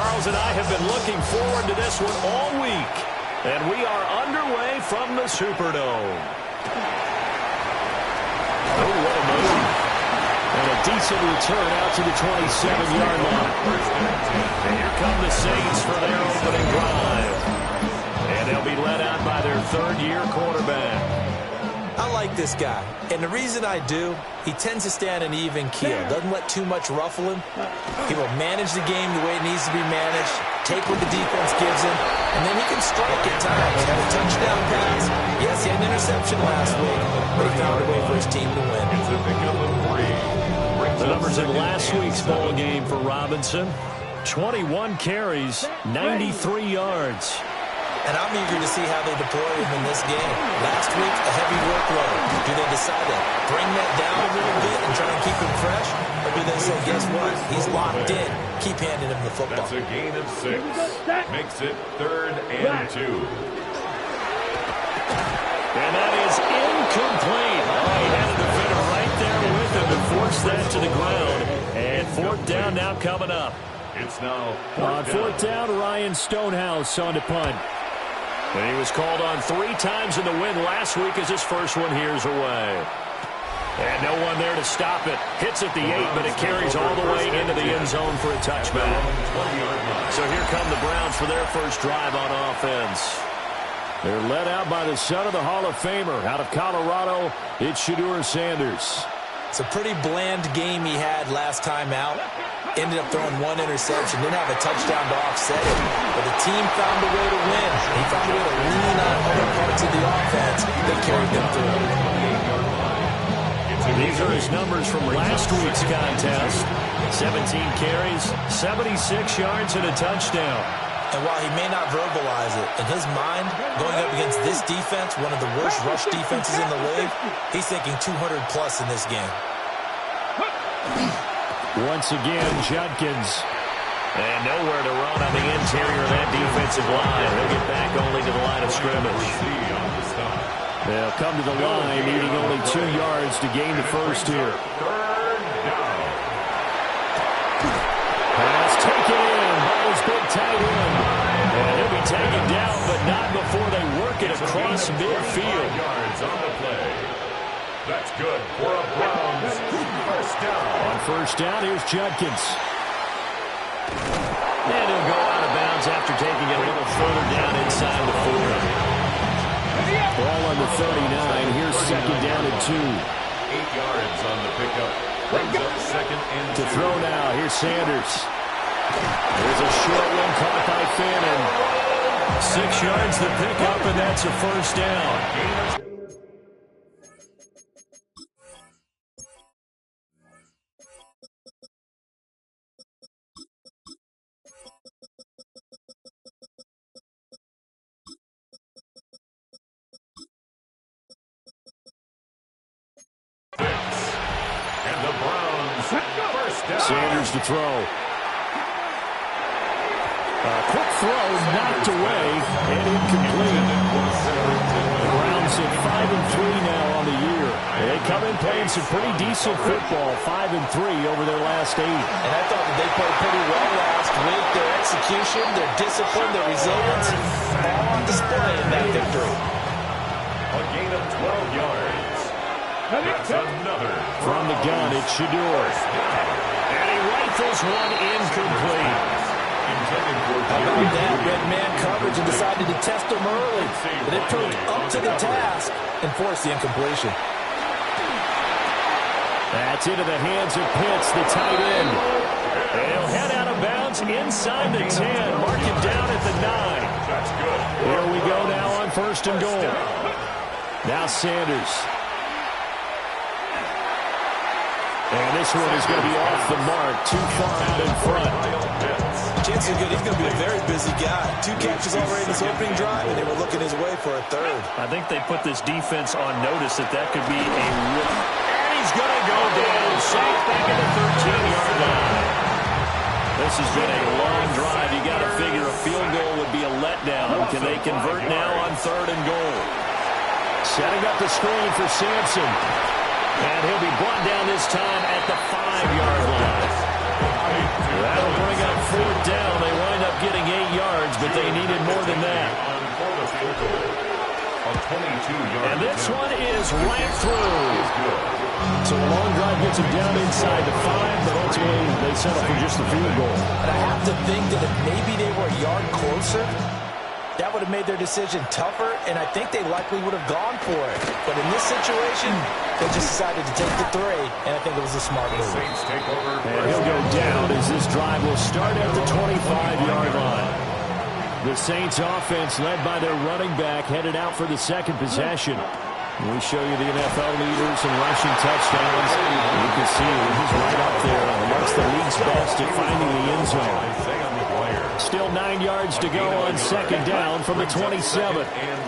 Charles and I have been looking forward to this one all week. And we are underway from the Superdome. Oh, what a move. And a decent return out to the 27-yard line. And here come the Saints for their opening drive. And they'll be led out by their third-year quarterback. I like this guy, and the reason I do, he tends to stand an even keel, doesn't let too much ruffle him. He will manage the game the way it needs to be managed, take what the defense gives him, and then he can strike at times. Had a touchdown pass. Yes, he had an interception last week, but he found a way for his team to win. The numbers in last week's ball game for Robinson: 21 carries, 93 yards. And I'm eager to see how they deploy him in this game. Last week, a heavy workload. Do they decide to bring that down a little bit and try and keep him fresh? Or do they say, guess what? He's locked in. Keep handing him the football. That's a gain of 6. Makes it 3rd and 2. And that is incomplete. Oh, he had a defender right there with him to force that to the ground. And 4th down now coming up. It's now on 4th down, Ryan Stonehouse on the punt. And he was called on 3 times in the win last week as his first one here's away. And no one there to stop it. Hits at the 8, but it carries all the way into the end zone for a touchback. So here come the Browns for their first drive on offense. They're led out by the son of the Hall of Famer. Out of Colorado, it's Shedeur Sanders. It's a pretty bland game he had last time out. Ended up throwing 1 interception. Didn't have a touchdown to offset it. But the team found a way to win. He found a way to lean on other parts of the offense that carried them through. These are his numbers from last week's contest. 17 carries, 76 yards, and a touchdown. And while he may not verbalize it, in his mind, going up against this defense, one of the worst rush defenses in the league, he's thinking 200-plus in this game. Once again, Judkins. And nowhere to run on the interior of that defensive line. He'll get back only to the line of scrimmage. They'll come to the line, needing only 2 yards to gain the first here. Pass taken in by his big tight end. And he'll be taken down, but not before they work it across midfield. Yards on the play. That's good for a Browns first down. On first down, here's Judkins. And he'll go out of bounds after taking it a little further down inside the 40. Ball on the 39. Here's 2nd down and 2. 8 yards on the pickup. Brings up 2nd and 2. To throw now, here's Sanders. There's a short one caught by Fannin. 6 yards the pickup, and that's a first down. And the Browns first down. Sanders to throw. A quick throw knocked away and incomplete. The Browns at 5-3 now on the year. They come in playing some pretty decent football, 5-3 over their last 8. And I thought that they played pretty well last week. Their execution, their discipline, their resilience, all on display in that victory. A gain of 12 yards. That's another. From the gun, it's Shedeur. And he rifles one incomplete. How about that? Red man coverage and decided to test him early. But it proved up to the task and forced the incompletion. That's into the hands of Pitts, the tight end. And he'll head out of bounds inside the 10. Mark him down at the 9. That's good. Here we go now on 1st and goal. Now Sanders. And this one is going to be off the mark, too far out in front. Chances are good he's going to be a very busy guy. 2 catches already in his opening drive, and they were looking his way for a 3rd. I think they put this defense on notice that could be a rip. And he's going to go down, safe back at the 13-yard line. This has been a long drive. You got to figure a field goal would be a letdown. Can they convert now on 3rd and goal? Setting up the screen for Sampson. And he'll be brought down this time at the 5-yard line. That'll bring up 4th down. They wind they needed more than that. For the field goal. A 22-yard And this attempt one is right through. is good. So a long drive gets them down inside the 5, but ultimately they settle for just the field goal. And I have to think that if maybe they were a yard closer, that would have made their decision tougher, and I think they likely would have gone for it. But in this situation, they just decided to take the 3, and I think it was a smart The move. Saints take over. And he'll go down as this drive will start at the 25-yard line. The Saints offense led by their running back headed out for the second possession. We show you the NFL leaders in rushing touchdowns. You can see he's right up there amongst the league's best at finding the end zone. Still 9 yards to go on second down from the 27. And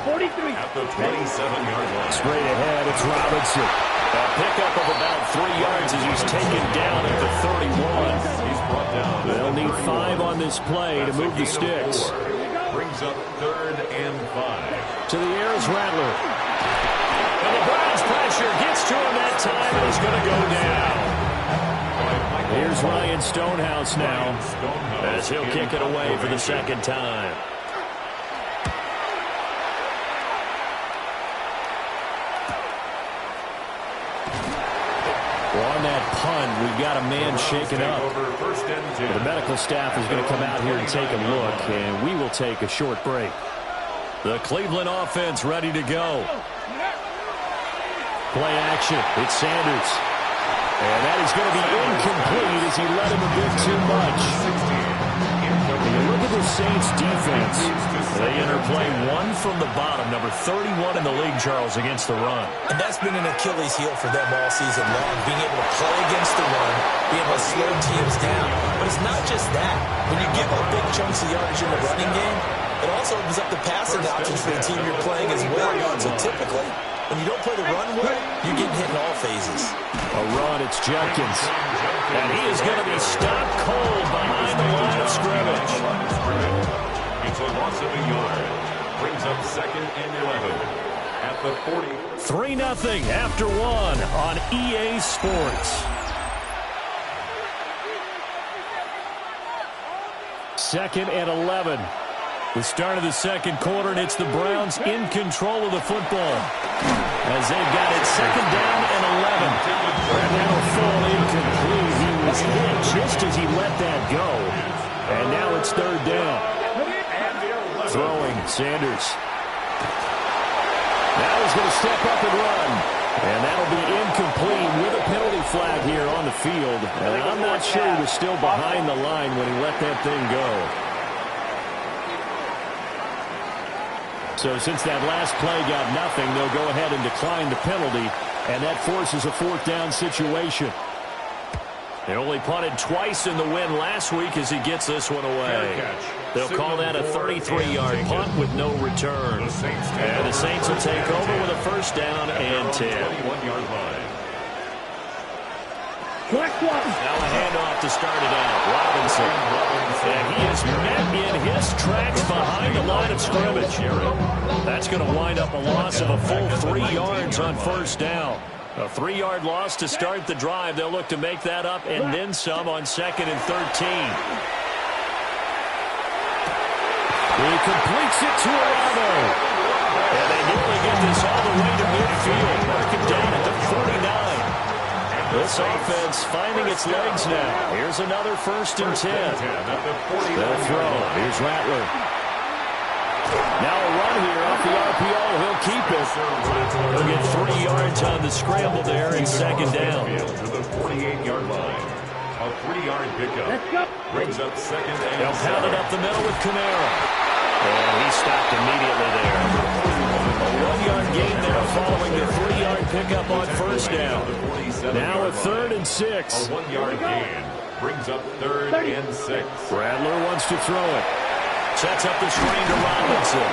43. At the 27-yard line. Straight ahead, it's Robinson. A pickup of about 3 yards as he's taken down at the 31. He's brought down. They'll need 5 on this play to move the sticks. Brings up 3rd and 5. To the air is Rattler. And the Browns pressure gets to him that time, and he's going to go down. Here's Ryan Stonehouse now as he'll kick it away for the second time. Well, on that punt, we've got a man shaken up. The medical staff is going to come out here and take a look, and we will take a short break. The Cleveland offense ready to go. Play action. It's Sanders. And that is going to be incomplete as he led him a bit too much. And you look at the Saints defense. They enter play 1 from the bottom, number 31 in the league, Charles, against the run. And that's been an Achilles heel for them all season long, being able to play against the run, being able to slow teams down. But it's not just that. When you give up big chunks of yardage in the running game, it also opens up the passing options for the team you're playing as well. So typically, when you don't play the run well, you're getting hit in all phases. A run, it's Jenkins. And he is going to be stopped cold behind the line of scrimmage. It's a loss of a yard. Brings up 2nd and 11 at the 40. 3-0 after 1 on EA Sports. 2nd and 11. The start of the second quarter, and it's the Browns in control of the football as they've got it 2nd down and 11. And that'll fall incomplete. He was hit just as he let that go. And now it's 3rd down. Throwing, Sanders. Now he's going to step up and run. And that'll be incomplete with a penalty flag here on the field. And I'm not sure he was still behind the line when he let that thing go. So since that last play got nothing, they'll go ahead and decline the penalty, and that forces a 4th down situation. They only punted twice in the win last week as he gets this one away. They'll call that a 33-yard punt with no return. And the Saints will take over with a 1st down and 10. 21-yard line. Now a handoff to start it out. Robinson. And he is met in his tracks behind the line of scrimmage. That's going to wind up a loss of a full 3 yards on 1st down. A 3-yard loss to start the drive. They'll look to make that up and then some on 2nd and 13. He completes it to Arado. And they nearly get this all the way to midfield. Mark it down at the 49. This offense finding its legs now. Here's another 1st and 10. They'll throw. Here's Rattler. Now a run here off the RPO. He'll keep it. He'll get 3 yards on the scramble there in 2nd down. To the 48-yard line. A 3-yard pickup. Brings up 2nd and They'll pound it up the middle with Kamara. And he stopped immediately there. A 1-yard gain there following the 3-yard pickup on 1st down. Now a 3rd and 6. A 1-yard gain. Brings up 3rd and 6. Rattler wants to throw it. Sets up the screen to Robinson.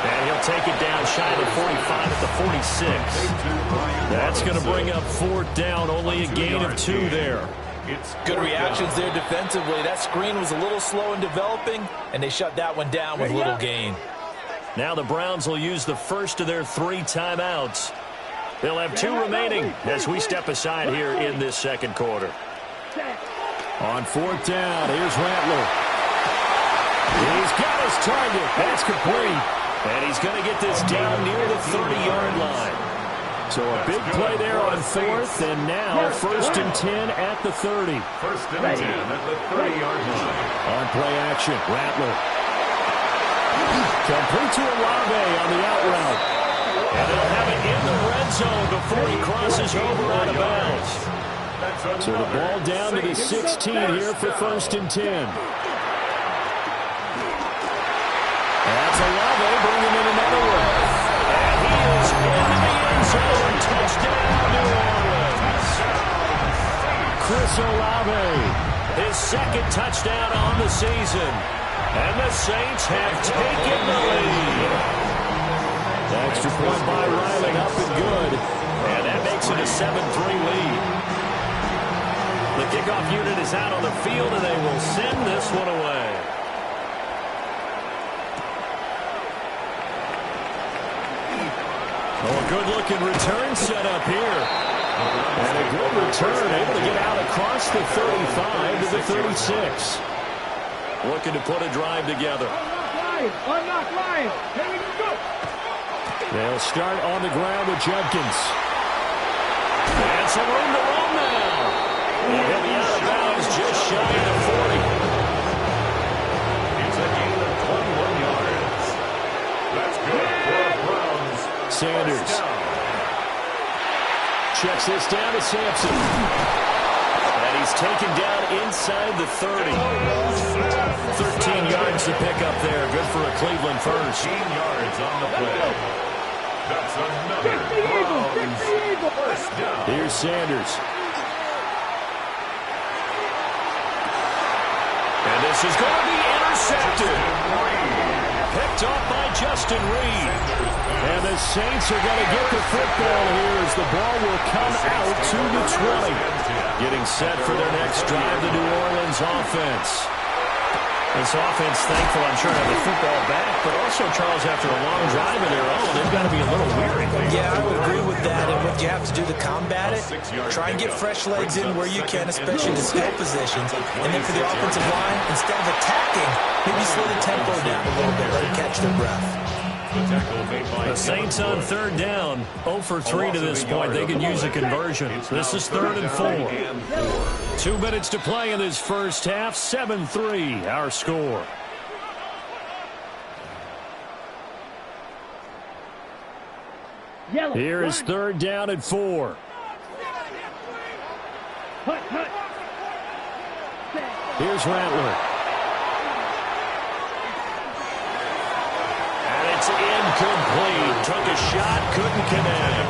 And he'll take it down shy of the 45 at the 46. That's going to bring up 4th down. Only a gain of 2 there. Good reactions there defensively. That screen was a little slow in developing, and they shut that one down with little gain. Now the Browns will use the first of their 3 timeouts. They'll have 2 remaining as we step aside here in this second quarter. On 4th down, here's Rattler. He's got his target. That's complete. And he's going to get this down near the 30-yard line. So a big play there on fourth, and now first and 10 at the 30. First and 10 at the 30-yard line. On play action, Rattler. Complete to Olave on the out route. And they'll have it in the red zone before he crosses over out of bounds. So the ball down to the 16 here for first and 10. That's Olave bringing in another one. And he is into the end zone. Touchdown, New Orleans. Chris Olave, his second touchdown on the season. And the Saints have taken the lead. The extra point by Riley up and good. And that makes it a 7-3 lead. The kickoff unit is out on the field, and they will send this one away. Oh, a good-looking return set up here. And a good return, able to get out across the 35 to the 36. Looking to put a drive together. Unlock Lions. Here we go. They'll start on the ground with Judkins. And some room to run now. And he'll be out of bounds just shy of the 40. It's a gain of 21 yards. That's good for the Browns. Sanders checks this down to Sampson. And he's taken down inside the 30. 13 yards to pick up there. Good for a Cleveland first. 15 yards on the play. That's another Browns first down. Here's Sanders. And this is going to be intercepted. Picked off by Justin Reed. And the Saints are going to get the football here as the ball will come out to the 20. Getting set for their next drive, the New Orleans offense. This offense, thankful, I'm sure, to have the football back, but also, Charles, after a long drive of their own, they've got to be a little weary. Yeah, I would agree with that. And what you have to do to combat it, try and get fresh legs in where you can, especially to skill positions. And then for the offensive line, instead of attacking, maybe slow the tempo down a little bit, let them catch their breath. The Saints on third down, 0 for 3 to this point. They could use a conversion. This is 3rd and 4. 2 minutes to play in this first half. 7-3, our score. Here is 3rd down and 4. Here's Rattler. It's incomplete. Took a shot, couldn't connect.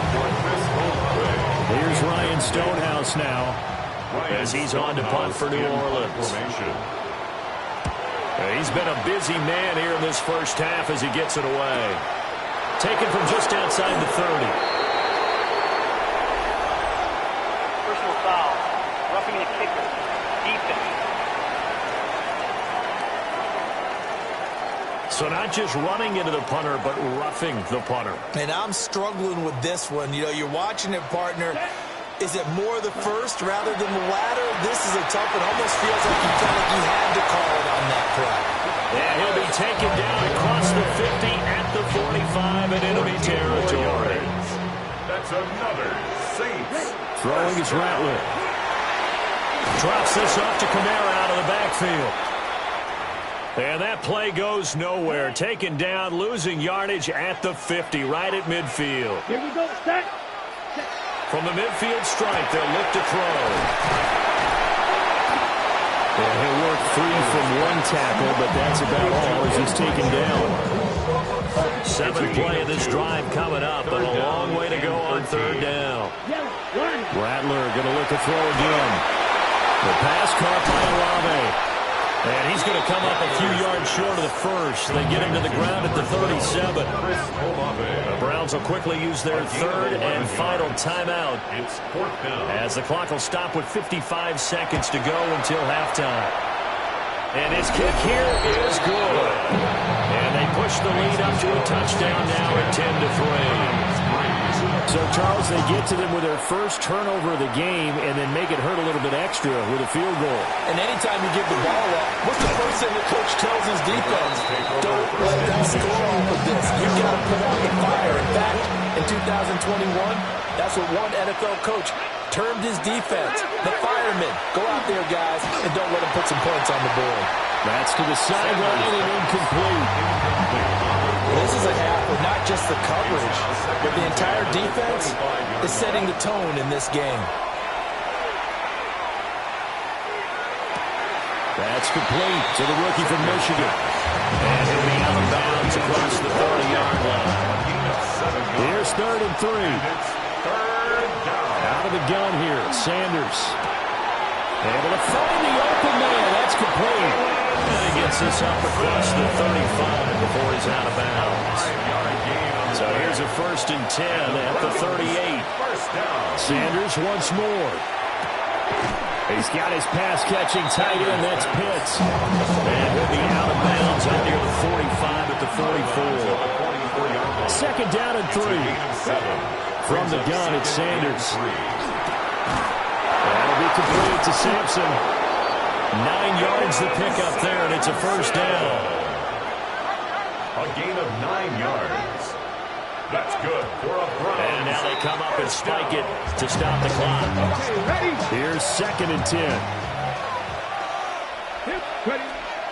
Here's Ryan Stonehouse now. As he's on to punt for New Orleans. He's been a busy man here in this first half as he gets it away. Taken from just outside the 30. Personal foul. Roughing the kicker. Defense. So not just running into the punter, but roughing the punter. And I'm struggling with this one. You know, you're watching it, partner. Is it more the first rather than the latter? This is a tough one. Almost feels like you felt like you had to call it on that play. Yeah, he'll be taken down across the 50 at the 45 and enemy territory. That's another Saints. Throwing is Rattler. Drops this off to Kamara out of the backfield. And that play goes nowhere. Taken down, losing yardage at the 50, right at midfield. Here we go. Set. From the midfield stripe, they'll look to throw. And he'll work free from one tackle, but that's about all as he's taken down. 7th play of this drive coming up, but a long way to go on 3rd down. Rattler going to look to throw again. The pass caught by Olave. And he's going to come up a few yards short of the first. They get him to the ground at the 37. The Browns will quickly use their 3rd and final timeout. It's 4th down. As the clock will stop with 55 seconds to go until halftime. And his kick here is good. And they push the lead up to a touchdown now at 10-3. So, Charles, they get to them with their first turnover of the game and then make it hurt a little bit extra with a field goal. And anytime you give the ball up, what's the first thing the coach tells his defense? Don't let them score off of this. You've got to put out the fire. In fact, in 2021, that's what one NFL coach termed his defense, the firemen. Go out there, guys, and don't let them put some points on the board. That's to the sideline and incomplete. This is a half where not just the coverage, but the entire defense is setting the tone in this game. That's complete to the rookie from Michigan. And he'll be out of bounds across the 30-yard line. Here's 3rd and 3. Out of the gun here, Sanders. Able to find the open man. That's complete. And he gets this up across the 35 before he's out of bounds. So here's a 1st and 10 at the 38. Sanders once more. He's got his pass-catching tight end. That's Pitts. And he'll be out of bounds out near the 45 at the 44. 2nd down and 3. From the gun, it's Sanders. That'll be completed to Sampson. 9 yards to pick up there, and it's a 1st down. A gain of 9 yards. That's good for a Browns. And now they come up and spike it to stop the clock. Here's 2nd and 10.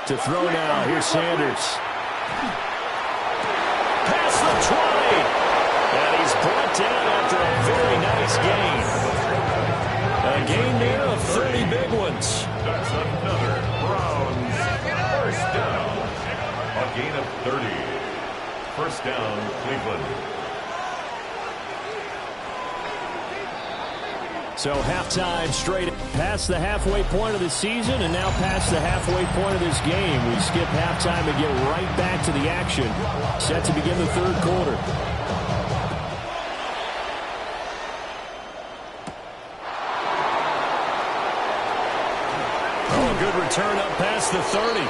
To throw now, here's Sanders. Past the 20. And he's brought down after a very nice gain. A gain there of 30 big ones. That's another Browns 1st down. A gain of 30. 1st down, Cleveland. So halftime straight past the halfway point of the season and now past the halfway point of this game. We skip halftime and get right back to the action. Set to begin the 3rd quarter. Oh, a good return up past the 30.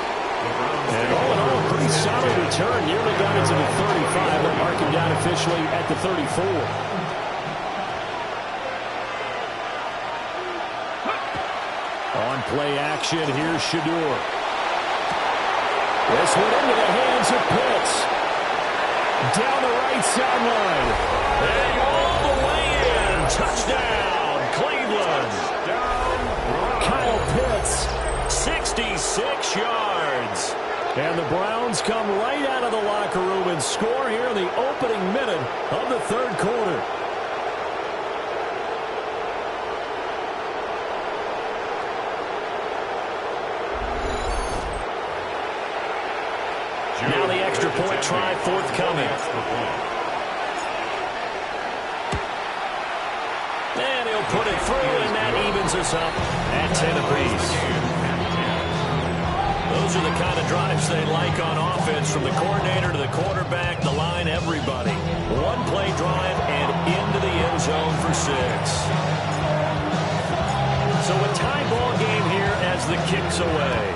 And all in all, a pretty solid return. Nearly got into the 35. They're marking down officially at the 34. On play action, here's Shedeur. This one into the hands of Pitts. Down the right sideline. And all the way in. Touchdown, Cleveland. Kyle Pitts. 66 yards. And the Browns come right out of the locker room and score here in the opening minute of the 3rd quarter. Now the extra point try forthcoming. And he'll put it through, and that evens us up at 10 apiece. Those are the kind of drives they like on offense, from the coordinator to the quarterback, the line, everybody. One play drive and into the end zone for 6. So a tie ball game here as the kick's away.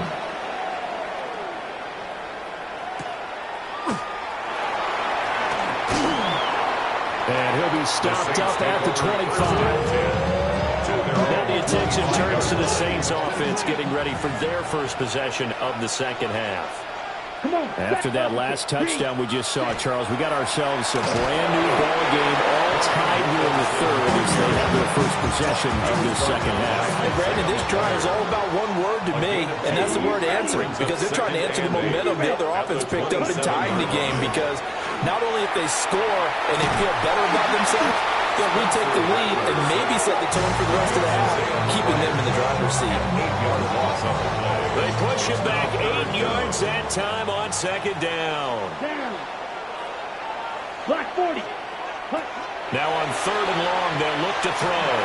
And he'll be stopped up at the 25. Now the attention turns to the Saints offense getting ready for their first possession of the 2nd half. After that last touchdown we just saw, Charles, we got ourselves a brand new ball game, all tied here in the 3rd as they have their first possession of this 2nd half. And Brandon, this drive is all about one word to me, and that's the word answering, because they're trying to answer the momentum the other offense picked up in tying the game, because not only if they score and they feel better about themselves, they'll retake the lead and maybe set the tone for the rest of the half, keeping them in the driver's seat. They push it back 8 yards that time on 2nd down. Black 40. Now on 3rd and long, they'll look to throw.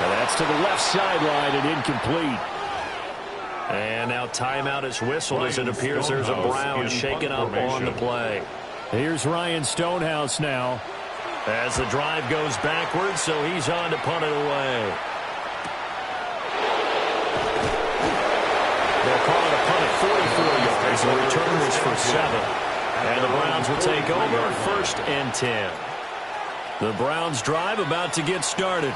And that's to the left sideline and incomplete. And now timeout is whistled as it appears there's a Brown shaken up on the play. Here's Ryan Stonehouse now. As the drive goes backwards, so he's on to punt it away. They'll call it a punt at 44 yards. The return was for 7. And the Browns will take over 1st and 10. The Browns drive about to get started.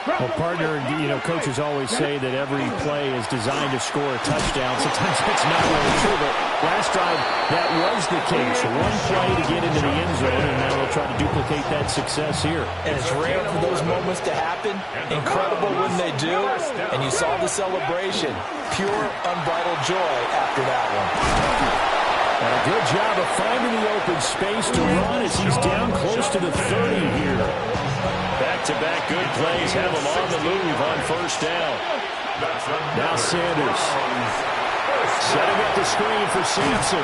Well, partner, you know, coaches always say that every play is designed to score a touchdown. Sometimes it's not really true, but last drive, that was the case. One play to get into the end zone, and now they'll try to duplicate that success here. And it's rare for those moments to happen. Incredible when they do. And you saw the celebration. Pure, unbridled joy after that one. And a good job of finding the open space to run as he's down close to the 30 here. Back-to-back good plays have him on the move on first down. Now Sanders. Setting up the screen for Sampson.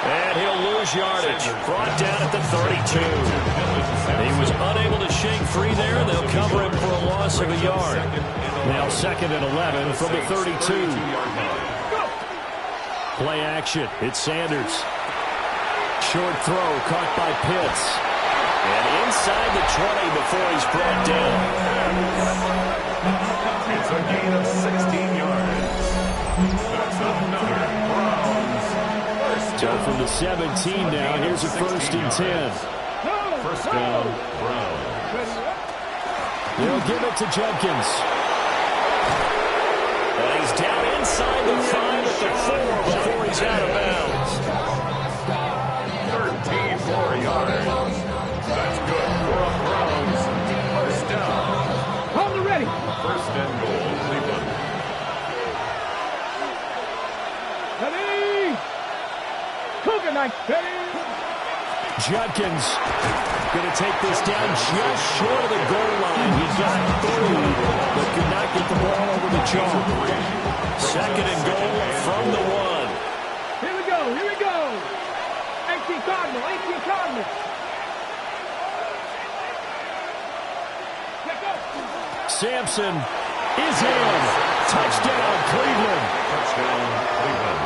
And he'll lose yardage. Brought down at the 32. He was unable to shake free there. They'll cover him for a loss of a yard. Now 2nd and 11 from the 32. Play action. It's Sanders. Short throw caught by Pitts. And inside the 20 before he's brought down. It's a gain of 16 yards. That's another Browns first So down. from the 17 now, here's a 1st and 10. First down, Browns. They'll give it to Judkins. And he's down inside the 5 at the 4 before he's out of bounds. 13 more yards. That's good for a Browns first down. Hold the ready. First and goal, Cleveland. Ready. Cougar knife. Ready. Judkins going to take this down just short of the goal line. He got through, but could not get the ball over the chalk. 2nd and goal from the 1. Here we go. Here we go. 18 Cardinal. 18 Cardinal. Sampson is in. Touchdown, Cleveland. Touchdown, Cleveland.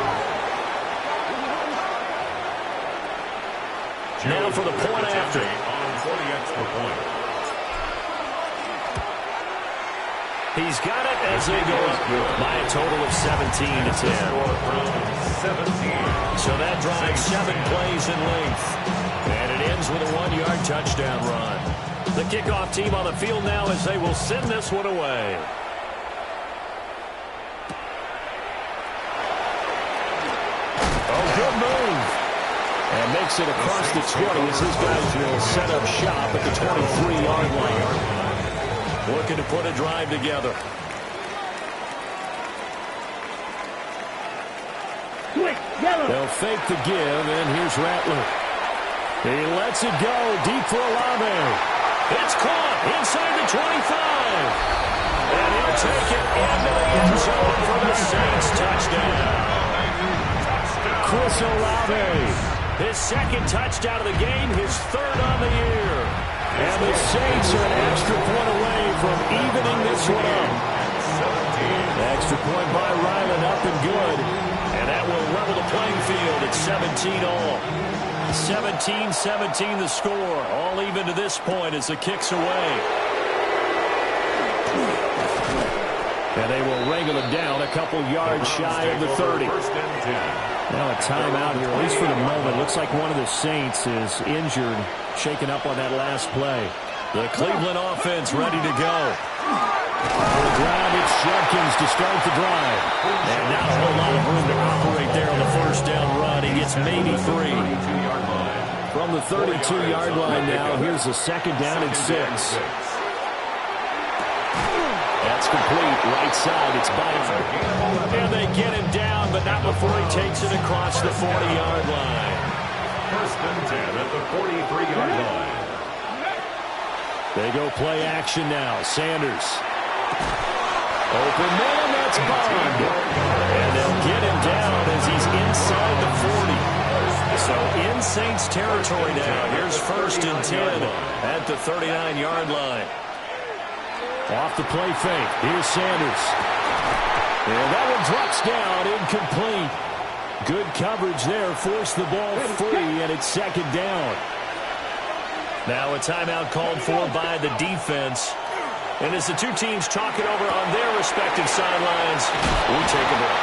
Now for the point after. On for the extra point. He's got it as they go up by a total of 17 to 10. Score Browns 17. So that drives 7 plays in length. And it ends with a 1-yard touchdown run. The kickoff team on the field now as they will send this one away. Oh, good move. And makes it across the 20 as his guys will set up shop at the 23-yard line. Looking to put a drive together. Quick. Yellow. They'll fake the give, and here's Rattler. He lets it go deep for Olave. It's caught inside the 25. And he'll take it into the end zone for the Saints touchdown. Chris Olave. His 2nd touchdown of the game, his 3rd on the year. And the Saints are an extra point away from evening this one up. Extra point by Ryland, up and good. And that will level the playing field at 17 all. 17-17 the score. All even to this point as the kick's away. And they will wrangle him down a couple yards shy of the 30. First and 10. Now a timeout here, at least for the moment. Looks like one of the Saints is injured, shaken up on that last play. The Cleveland offense ready to go. On the ground, it's Judkins to start the drive. And not a whole lot of room to operate there on the first down run. He gets maybe 3. From the 32-yard line now, here's a 2nd down and 6. That's complete. Right side, it's Bynum. And they get him down, but not before he takes it across the 40-yard line. First and 10 at the 43-yard line. They go play action now. Sanders. Open man, that's Bond. And they'll get him down as he's inside the 40. So in Saints territory now. Here's 1st and 10 at the 39-yard line. Off the play fake. Here's Sanders. And that one drops down, incomplete. Good coverage there. Forced the ball free, and it's 2nd down. Now a timeout called for by the defense. And as the two teams talk it over on their respective sidelines, we take a break.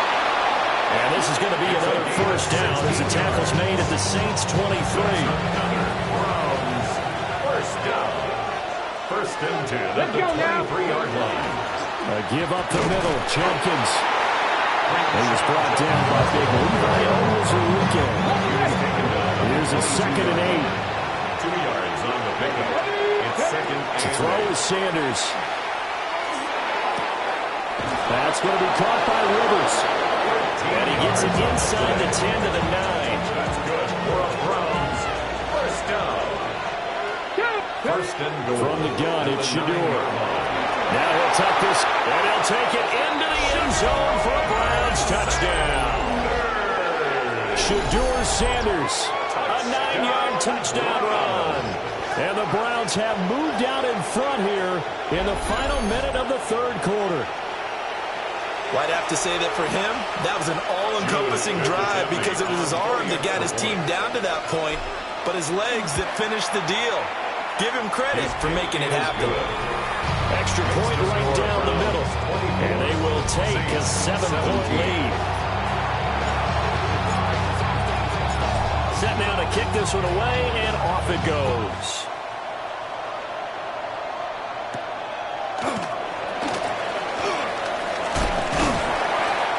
And this is going to be another first down as the tackle's made at the Saints 23. Browns first down. First First and 10 at Let's the go now. 23-yard line. A give up the middle. Jenkins. He was brought down by big Levi Onwuzurike. Here's a 2nd and 8. 2 yards on the pickup. It's second To and throw is Sanders. That's going to be caught by Rivers. And he gets it inside the 10 to the 9. That's good for a Browns. First down. First and goal. From the gun, it's Shedeur. Now he'll tuck this, and he'll take it into the end zone for a Browns touchdown. Shedeur Sanders. A 9-yard touchdown run. And the Browns have moved out in front here in the final minute of the third quarter. Well, I'd have to say that for him, that was an all-encompassing drive because it was his arm that got his team down to that point, but his legs that finished the deal. Give him credit for making it happen. Extra point right down the middle. And they will take a 7-point lead. Set now to kick this one away, and off it goes.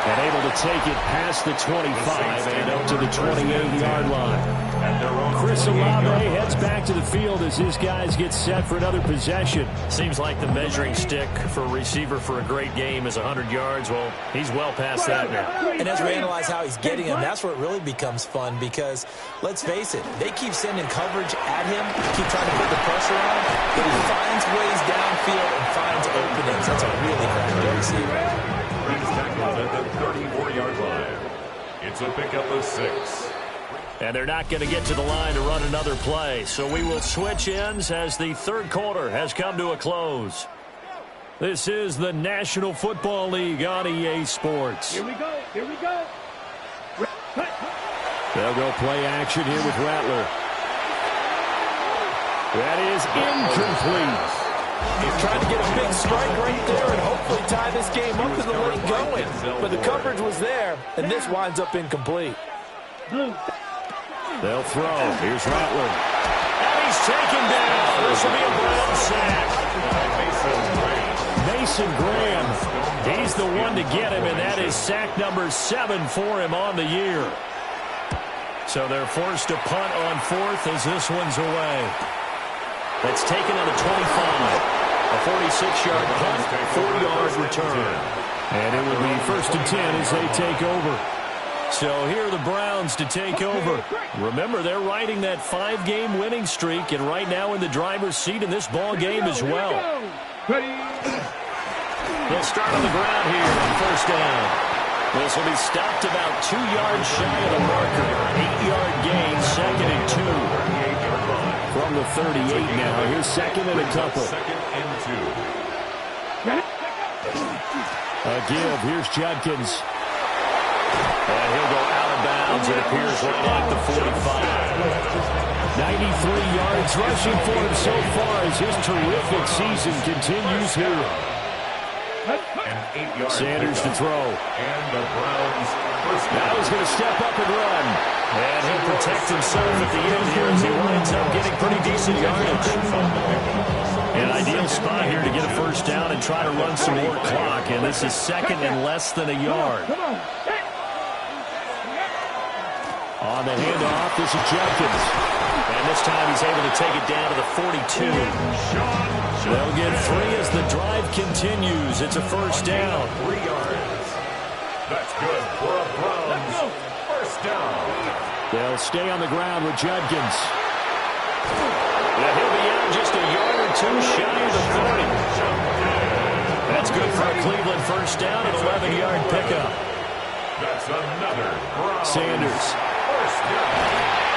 And able to take it past the 25 and up to the 28-yard line. Chris Olave heads back to the field as his guys get set for another possession. Seems like the measuring stick for a receiver for a great game is 100 yards. Well, he's well past that now. And as we analyze how he's getting him, that's where it really becomes fun because, let's face it, they keep sending coverage at him, keep trying to put the pressure on him, but he finds ways downfield and finds openings. That's a really crafty receiver. Brings tackles at the 34-yard line. It's a pickup of 6. And they're not going to get to the line to run another play. So we will switch ends as the third quarter has come to a close. This is the National Football League on EA Sports. Here we go. Here we go. They'll go play action here with Rattler. That is incomplete. He's trying to get a big strike right there and hopefully tie this game up in the late going. But the coverage was there, and this winds up incomplete. They'll throw. Here's Rattler. And he's taken down. This will be a Brown sack. Mason Graham. He's the one to get him, and that is sack number 7 for him on the year. So they're forced to punt on fourth as this one's away. That's taken on the 25. A 46-yard punt, 4-yard return. And it will be 1st and 10 as they take over. So here are the Browns to take over. Remember, they're riding that 5-game winning streak, and right now in the driver's seat in this ball game as well. They'll start on the ground here on 1st down. This will be stopped about 2 yards shy of the marker. 8-yard gain, 2nd and 2. From the 38 now, here's 2nd and a couple. 2nd and 2. A give, here's Judkins. And he'll go out of bounds. It appears right at the 45. 93 yards rushing for him so far as his terrific season continues here. An 8-yard Sanders to throw. And the Browns first Now down. he's going to step up and run. And he'll protect himself at the end here as he winds up getting pretty decent yardage. An ideal spot here to get a 1st down and try to run some more clock. And this is 2nd and less than a yard. On the handoff, this is Judkins. And this time he's able to take it down to the 42. They'll get 3 as the drive continues. It's a 1st down. 3 yards. That's good for a Browns first down. They'll stay on the ground with Judkins. And he'll be out just a yard or 2 shy of the 30. That's good for a Cleveland 1st down, an 11-yard pickup. That's another Browns Sanders. first down.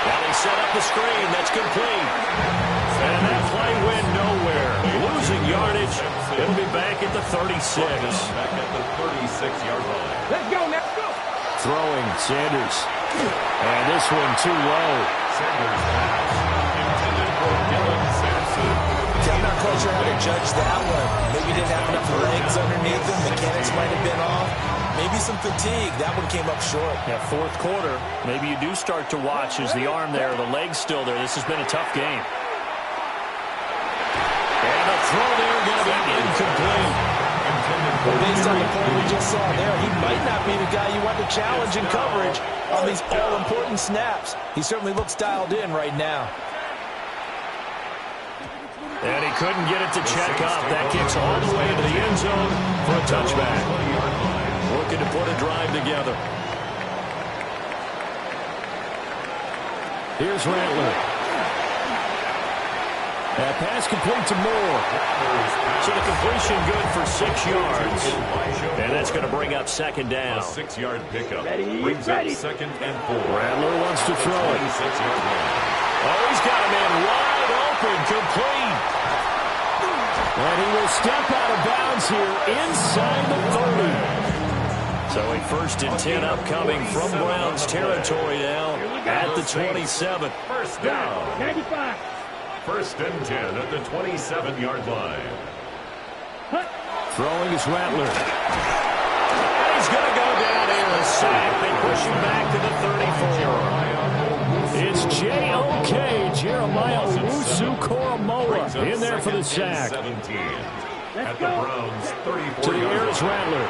Now they set up the screen. That's complete. And that play went nowhere. Losing yardage. It'll be back at the 36. Back at the 36-yard line. Let's go now. Go. Throwing, Sanders. And this one too low. Sanders pass intended for Dylan Sampson. I'm not quite sure how to judge that one. Maybe he didn't have enough legs underneath him. Mechanics might have been off. Maybe some fatigue. That one came up short. Yeah, 4th quarter. Maybe you do start to watch as the arm there, the leg's still there. This has been a tough game. And they'll Throw there going to be incomplete. Well, based on the play we just saw there, he might not be the guy you want to challenge in coverage on these all-important snaps. He certainly looks dialed in right now. And he couldn't get it to check up. That kicks all the way into the end zone for a touchback. Looking to put a drive together. Here's Rattler. That pass complete to Moore. So the completion good for 6 yards. And that's going to bring up second down. A 6-yard pickup brings up second and 4. Rattler wants to throw it. Oh, he's got a man wide open, complete. And he will step out of bounds here inside the 30. So a 1st and 10 upcoming from Browns territory now at the 27. First down. 95. 1st and 10 at the 27-yard line. Throwing is Rattler. And he's going to go down here, a sack. They push him back to the 34. It's J.O.K. Jeremiah Owusu-Koramoah in there for the sack. 17 at the Browns 34. To the air is Rattler.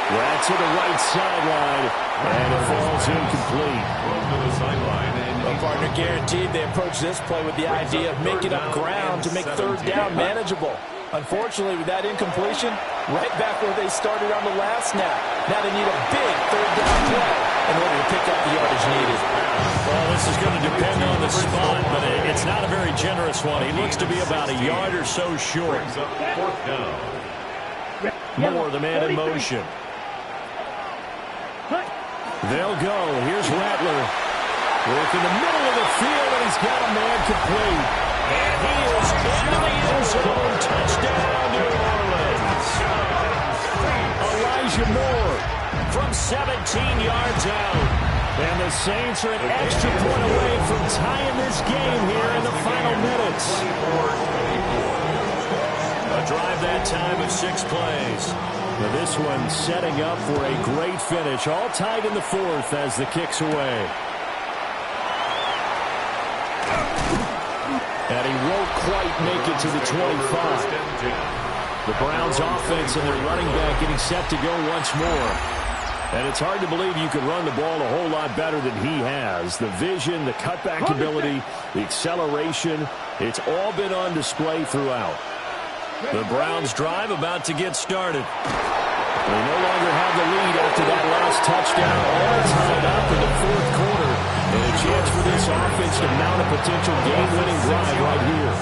Right to the right sideline, and it falls incomplete. To the sideline. Well, partner, guaranteed they approach this play with the idea of making up ground to make 3rd down manageable. Unfortunately, with that incompletion, right back where they started on the last snap. Now they need a big 3rd down play in order to pick up the yardage needed. Well, this is going to depend on the spot, but it's not a very generous one. He looks to be about a yard or so short. 4th down. Moore, the man in motion. They'll go. Here's Rattler. Work in the middle of the field, and he's got a man complete. And he is into the end zone. Touchdown, New Orleans. Elijah Moore from 17 yards out. And the Saints are an extra point away from tying this game here in the final minutes. A drive that time of 6 plays. Now this one setting up for a great finish. All tied in the 4th as the kick's away. And he won't quite make it to the 25. The Browns offense and their running back getting set to go once more. And it's hard to believe you can run the ball a whole lot better than he has. The vision, the cutback ability, the acceleration, it's all been on display throughout. The Browns drive about to get started. They no longer have the lead after that last touchdown. All tied up in the 4th quarter. And a chance for this offense to mount a potential game-winning drive right here.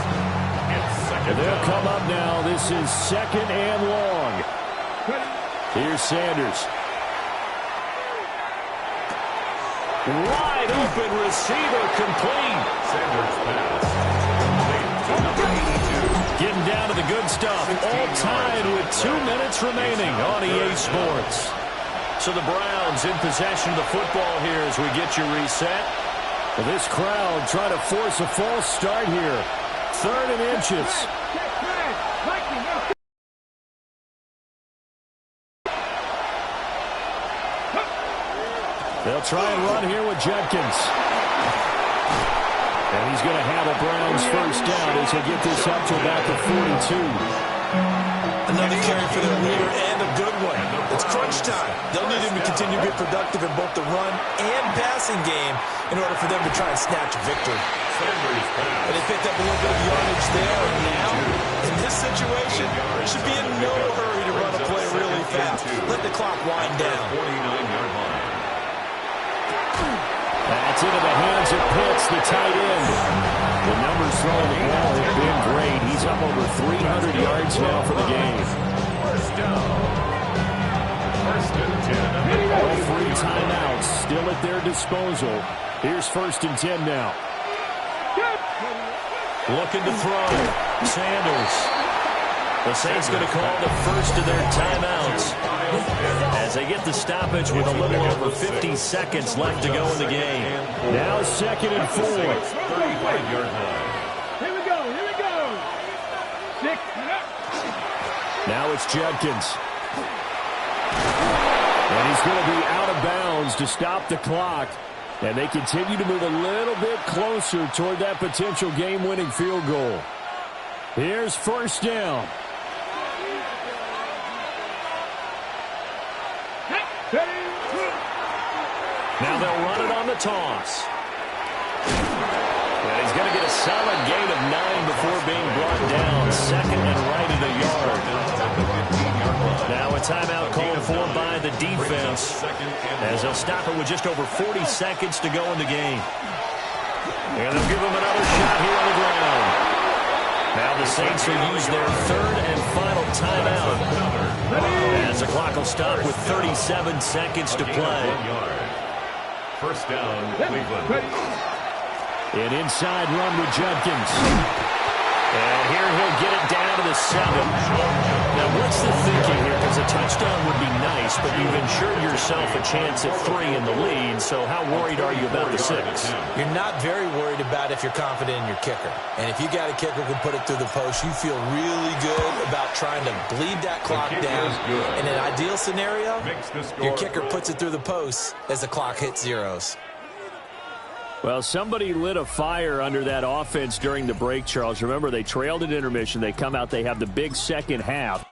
And they'll come up now. This is 2nd and long. Here's Sanders. Wide open receiver complete. Sanders pass. Getting down to the good stuff. All tied with 2 minutes remaining on EA Sports. So the Browns in possession of the football here as we get you reset. Well, this crowd trying to force a false start here. 3rd and inches. They'll try and run here with Judkins. And he's going to have a Browns 1st down as they get this up to about the 42. Another carry for their leader and a good one. It's crunch time. They'll need him to continue to be productive in both the run and passing game in order for them to try and snatch a victory. And they picked up a little bit of yardage there. And now, in this situation, should be in no hurry to run a play really fast. Let the clock wind down. 49-yard line. That's into the hands of Pitts, the tight end. The numbers throwing the ball have been great. He's up over 300 yards now for the game. 1st down. 1st and 10. All 3 timeouts still at their disposal. Here's 1st and 10 now. Looking to throw. Sanders. The Saints going to call the first of their timeouts as they get the stoppage with a little over 50 seconds left to go in the game. Now 2nd and 4. 35-yard line. Here we go. 6. Now it's Judkins. And he's going to be out of bounds to stop the clock. And they continue to move a little bit closer toward that potential game-winning field goal. Here's first down. Now they'll run it on the toss. And he's going to get a solid gain of 9 before being brought down. Second and right at a yard. Now a timeout called for by the defense as they'll stop it with just over 40 seconds to go in the game. And they'll give him another shot here on the ground. Now the Saints will use their third and final timeout as the clock will stop with 37 seconds to play. First down, Cleveland. An inside run with Judkins. And here he'll get it down to the 7. Now, what's the thinking here? Because a touchdown would be nice, but you've ensured yourself a chance at 3 in the lead, so how worried are you about the 6? You're not very worried about if you're confident in your kicker. And if you got a kicker who can put it through the post, you feel really good about trying to bleed that clock down. In an ideal scenario, your kicker puts it through the post as the clock hits zeros. Well, somebody lit a fire under that offense during the break, Charles. Remember, they trailed at intermission. They come out, they have the big second half.